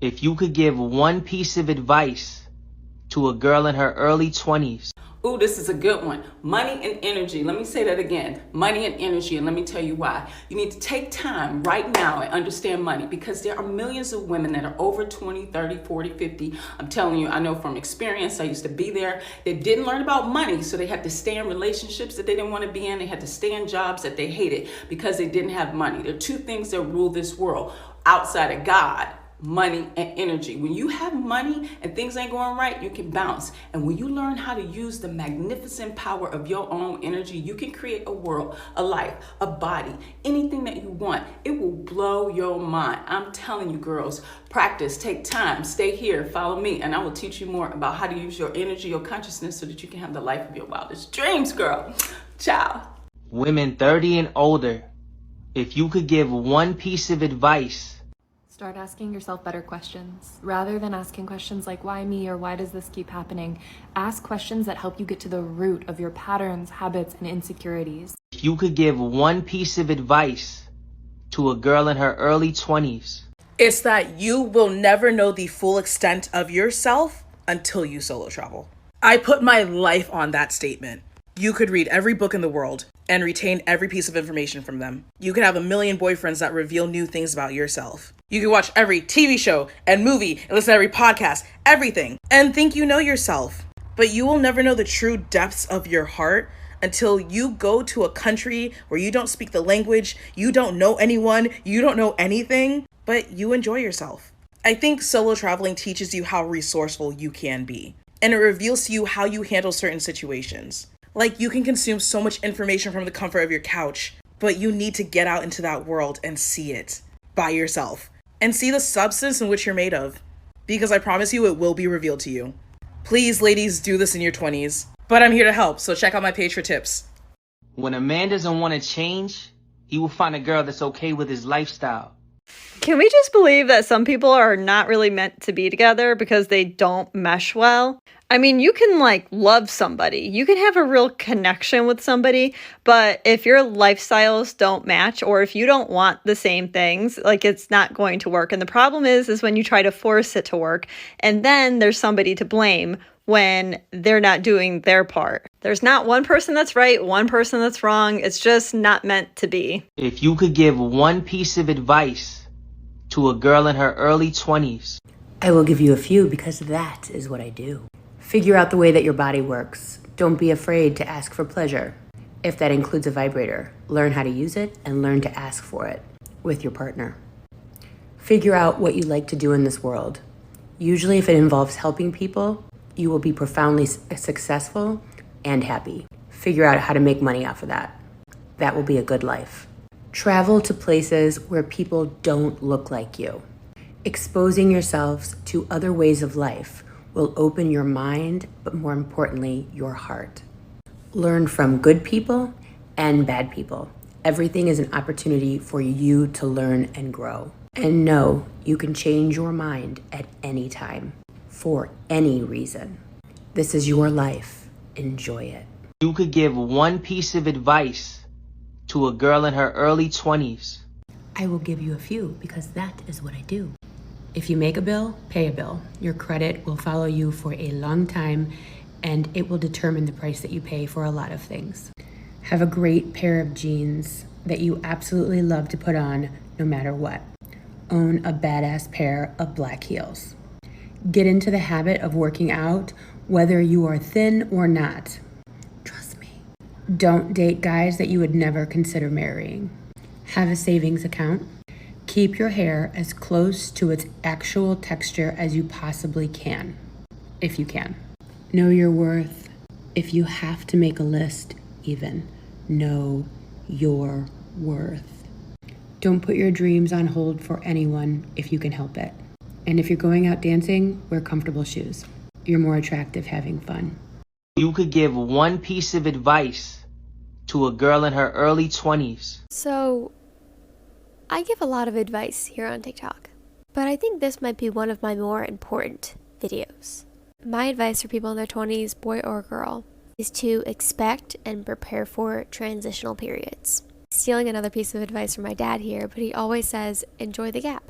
If you could give one piece of advice to a girl in her early 20s. Ooh, this is a good one. Money and energy. Let me say that again. Money and energy. And let me tell you why. You need to take time right now and understand money, because there are millions of women that are over 20, 30, 40, 50. I'm telling you, I know from experience. I used to be there. They didn't learn about money, so they had to stay in relationships that they didn't want to be in. They had to stay in jobs that they hated because they didn't have money. There are two things that rule this world outside of God: money and energy. When you have money and things ain't going right, you can bounce. And when you learn how to use the magnificent power of your own energy, you can create a world, a life, a body, anything that you want. It will blow your mind. I'm telling you, girls, practice, take time, stay here, follow me, and I will teach you more about how to use your energy, your consciousness, so that you can have the life of your wildest dreams, girl. Ciao. Women 30 and older, if you could give one piece of advice. Start asking yourself better questions. Rather than asking questions like, why me, or why does this keep happening? Ask questions that help you get to the root of your patterns, habits, and insecurities. If you could give one piece of advice to a girl in her early 20s. It's that you will never know the full extent of yourself until you solo travel. I put my life on that statement. You could read every book in the world and retain every piece of information from them. You could have a million boyfriends that reveal new things about yourself. You could watch every TV show and movie and listen to every podcast, everything, and think you know yourself. But you will never know the true depths of your heart until you go to a country where you don't speak the language, you don't know anyone, you don't know anything, but you enjoy yourself. I think solo traveling teaches you how resourceful you can be, and it reveals to you how you handle certain situations. Like, you can consume so much information from the comfort of your couch, but you need to get out into that world and see it by yourself and see the substance in which you're made of, because I promise you it will be revealed to you. Please, ladies, do this in your 20s, but I'm here to help, so check out my page for tips. When a man doesn't want to change, he will find a girl that's okay with his lifestyle. Can we just believe that some people are not really meant to be together because they don't mesh well? I mean, you can love somebody. You can have a real connection with somebody, but if your lifestyles don't match, or if you don't want the same things, it's not going to work. And the problem is when you try to force it to work, and then there's somebody to blame when they're not doing their part. There's not one person that's right, one person that's wrong. It's just not meant to be. If you could give one piece of advice to a girl in her early 20s. I will give you a few, because that is what I do. Figure out the way that your body works. Don't be afraid to ask for pleasure. If that includes a vibrator, learn how to use it and learn to ask for it with your partner. Figure out what you like to do in this world. Usually, if it involves helping people, you will be profoundly successful and happy. Figure out how to make money off of that. That will be a good life. Travel to places where people don't look like you. Exposing yourselves to other ways of life will open your mind, but more importantly, your heart. Learn from good people and bad people. Everything is an opportunity for you to learn and grow. And know you can change your mind at any time, for any reason. This is your life. Enjoy it. You could give one piece of advice to a girl in her early 20s. I will give you a few, because that is what I do. If you make a bill, pay a bill. Your credit will follow you for a long time, and it will determine the price that you pay for a lot of things. Have a great pair of jeans that you absolutely love to put on no matter what. Own a badass pair of black heels. Get into the habit of working out, whether you are thin or not. Trust me. Don't date guys that you would never consider marrying. Have a savings account. Keep your hair as close to its actual texture as you possibly can, if you can. Know your worth. If you have to make a list, even, know your worth. Don't put your dreams on hold for anyone if you can help it. And if you're going out dancing, wear comfortable shoes. You're more attractive having fun. You could give one piece of advice to a girl in her early 20s. So, I give a lot of advice here on TikTok, but I think this might be one of my more important videos. My advice for people in their 20s, boy or girl, is to expect and prepare for transitional periods. Stealing another piece of advice from my dad here, but he always says, enjoy the gap.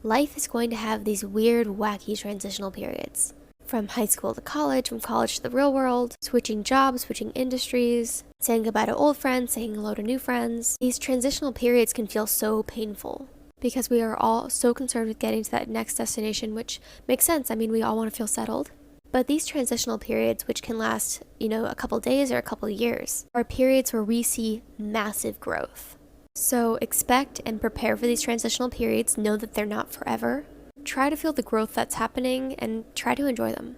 life is going to have these weird, wacky transitional periods. From high school to college, from college to the real world, switching jobs, switching industries, saying goodbye to old friends, saying hello to new friends. These transitional periods can feel so painful because we are all so concerned with getting to that next destination, which makes sense. I mean, we all want to feel settled. But these transitional periods, which can last, a couple days or a couple years, are periods where we see massive growth. So expect and prepare for these transitional periods. Know that they're not forever. Try to feel the growth that's happening and try to enjoy them.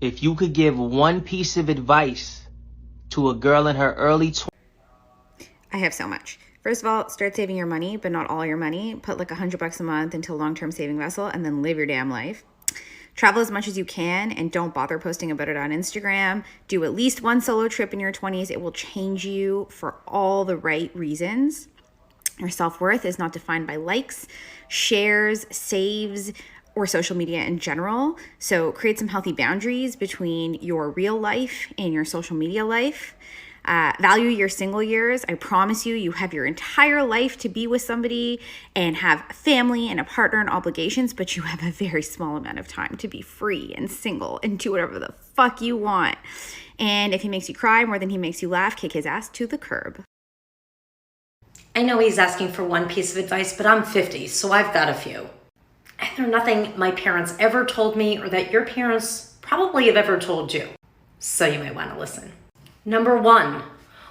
If you could give one piece of advice to a girl in her early 20s. I have so much. First of all, start saving your money, but not all your money. Put like $100 a month into a long-term saving vessel and then live your damn life. Travel as much as you can and don't bother posting about it on Instagram. Do at least one solo trip in your 20s. It will change you for all the right reasons. Your self-worth is not defined by likes, shares, saves, or social media in general. So create some healthy boundaries between your real life and your social media life. Value your single years. I promise you, you have your entire life to be with somebody and have family and a partner and obligations, but you have a very small amount of time to be free and single and do whatever the fuck you want. And if he makes you cry more than he makes you laugh, kick his ass to the curb. I know he's asking for one piece of advice, but I'm 50, so I've got a few. And they're nothing my parents ever told me or that your parents probably have ever told you. So you might want to listen. Number 1,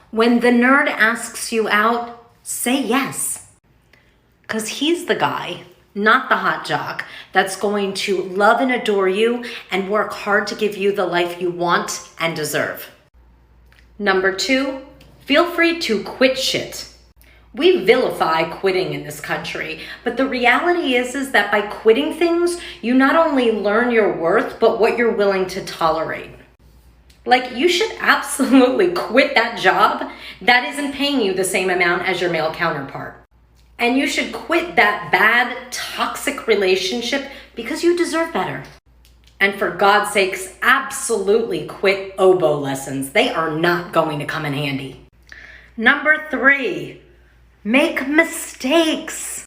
when the nerd asks you out, say yes. Because he's the guy, not the hot jock, that's going to love and adore you and work hard to give you the life you want and deserve. Number 2, feel free to quit shit. We vilify quitting in this country, but the reality is that by quitting things, you not only learn your worth, but what you're willing to tolerate. Like, you should absolutely quit that job that isn't paying you the same amount as your male counterpart. And you should quit that bad, toxic relationship because you deserve better. And for God's sakes, absolutely quit oboe lessons. They are not going to come in handy. Number 3, make mistakes.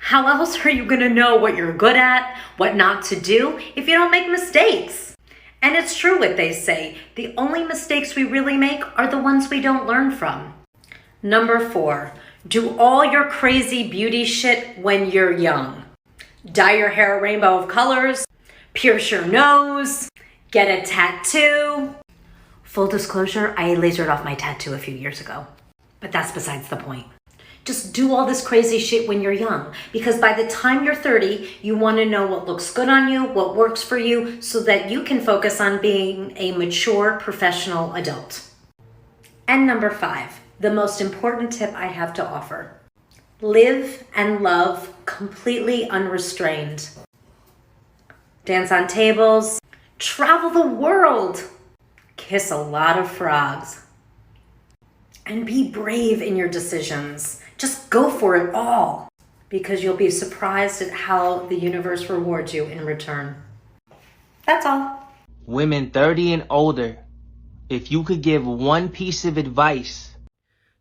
How else are you gonna know what you're good at, what not to do, if you don't make mistakes? And it's true what they say, the only mistakes we really make are the ones we don't learn from. Number 4, do all your crazy beauty shit when you're young. Dye your hair a rainbow of colors, pierce your nose, get a tattoo. Full disclosure, I lasered off my tattoo a few years ago, but that's besides the point. Just do all this crazy shit when you're young, because by the time you're 30, you want to know what looks good on you, what works for you, so that you can focus on being a mature professional adult. And number 5, the most important tip I have to offer. Live and love completely unrestrained. Dance on tables, travel the world, kiss a lot of frogs, and be brave in your decisions. Just go for it all, because you'll be surprised at how the universe rewards you in return. That's all. Women 30 and older, if you could give one piece of advice.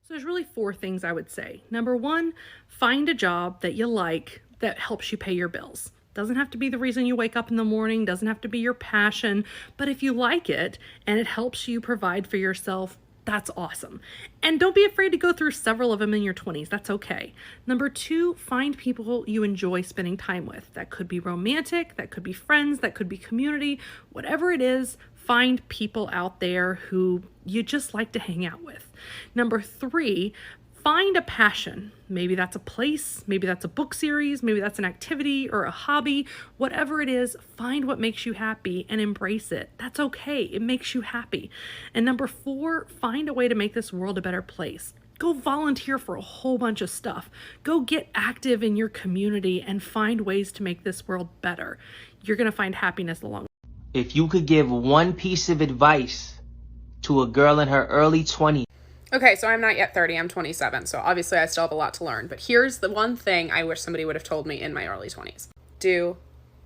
So there's really 4 things I would say. Number 1, find a job that you like that helps you pay your bills. Doesn't have to be the reason you wake up in the morning, doesn't have to be your passion, but if you like it and it helps you provide for yourself, that's awesome. And don't be afraid to go through several of them in your 20s. That's okay. Number 2, find people you enjoy spending time with. That could be romantic, that could be friends, that could be community, whatever it is, find people out there who you just like to hang out with. Number 3, find a passion. Maybe that's a place, maybe that's a book series, maybe that's an activity or a hobby. Whatever it is, find what makes you happy and embrace it. That's okay. It makes you happy. And number 4, find a way to make this world a better place. Go volunteer for a whole bunch of stuff. Go get active in your community and find ways to make this world better. You're going to find happiness along. If you could give one piece of advice to a girl in her early 20s. Okay, so I'm not yet 30, I'm 27, so obviously I still have a lot to learn, but here's the one thing I wish somebody would have told me in my early 20s. Do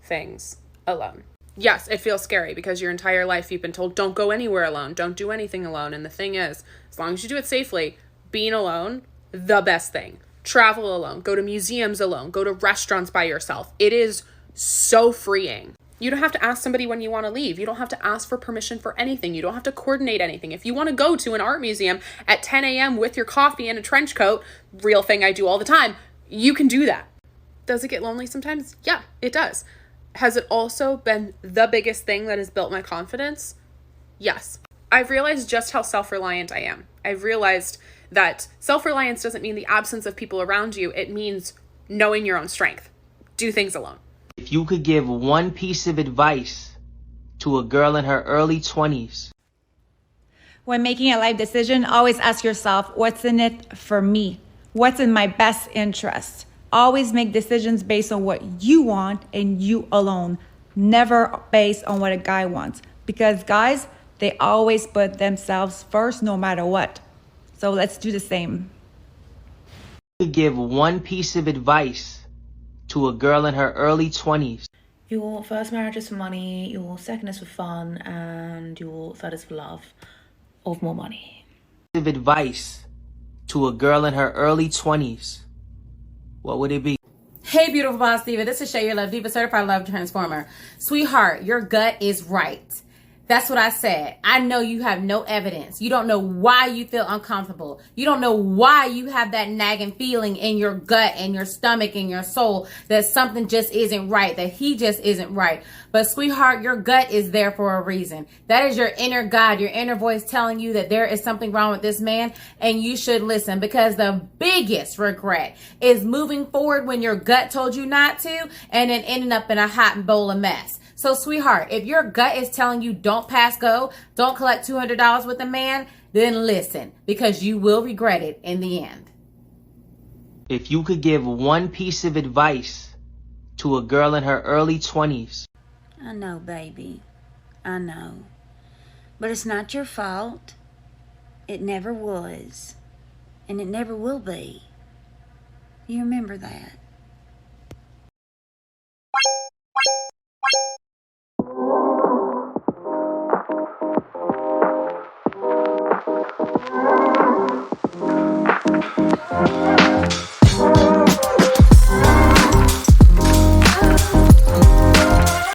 things alone. Yes, it feels scary because your entire life you've been told don't go anywhere alone, don't do anything alone, and the thing is, as long as you do it safely, being alone, the best thing. travel alone, go to museums alone, go to restaurants by yourself. It is so freeing. You don't have to ask somebody when you want to leave. You don't have to ask for permission for anything. You don't have to coordinate anything. If you want to go to an art museum at 10 a.m. with your coffee and a trench coat, real thing I do all the time, you can do that. Does it get lonely sometimes? Yeah, it does. Has it also been the biggest thing that has built my confidence? Yes. I've realized just how self-reliant I am. I've realized that self-reliance doesn't mean the absence of people around you. It means knowing your own strength. Do things alone. If you could give one piece of advice to a girl in her early 20s. When making a life decision, always ask yourself, what's in it for me? What's in my best interest? Always make decisions based on what you want and you alone, never based on what a guy wants. Because guys, they always put themselves first no matter what. So let's do the same. You could give one piece of advice to a girl in her early 20s. Your first marriage is for money, your second is for fun, and your third is for love of more money. Of advice to a girl in her early 20s. What would it be? Hey, beautiful boss diva. This is Shay, your love diva, certified love transformer. Sweetheart, your gut is right. That's what I said. I know you have no evidence. You don't know why you feel uncomfortable. You don't know why you have that nagging feeling in your gut and your stomach and your soul that something just isn't right, that he just isn't right. But sweetheart, your gut is there for a reason. That is your inner God, your inner voice telling you that there is something wrong with this man and you should listen, because the biggest regret is moving forward when your gut told you not to and then ending up in a hot bowl of mess. So sweetheart, if your gut is telling you don't pass go, don't collect $200 with a man, then listen, because you will regret it in the end. If you could give one piece of advice to a girl in her early 20s. I know, baby. I know. But it's not your fault. It never was. And it never will be. You remember that.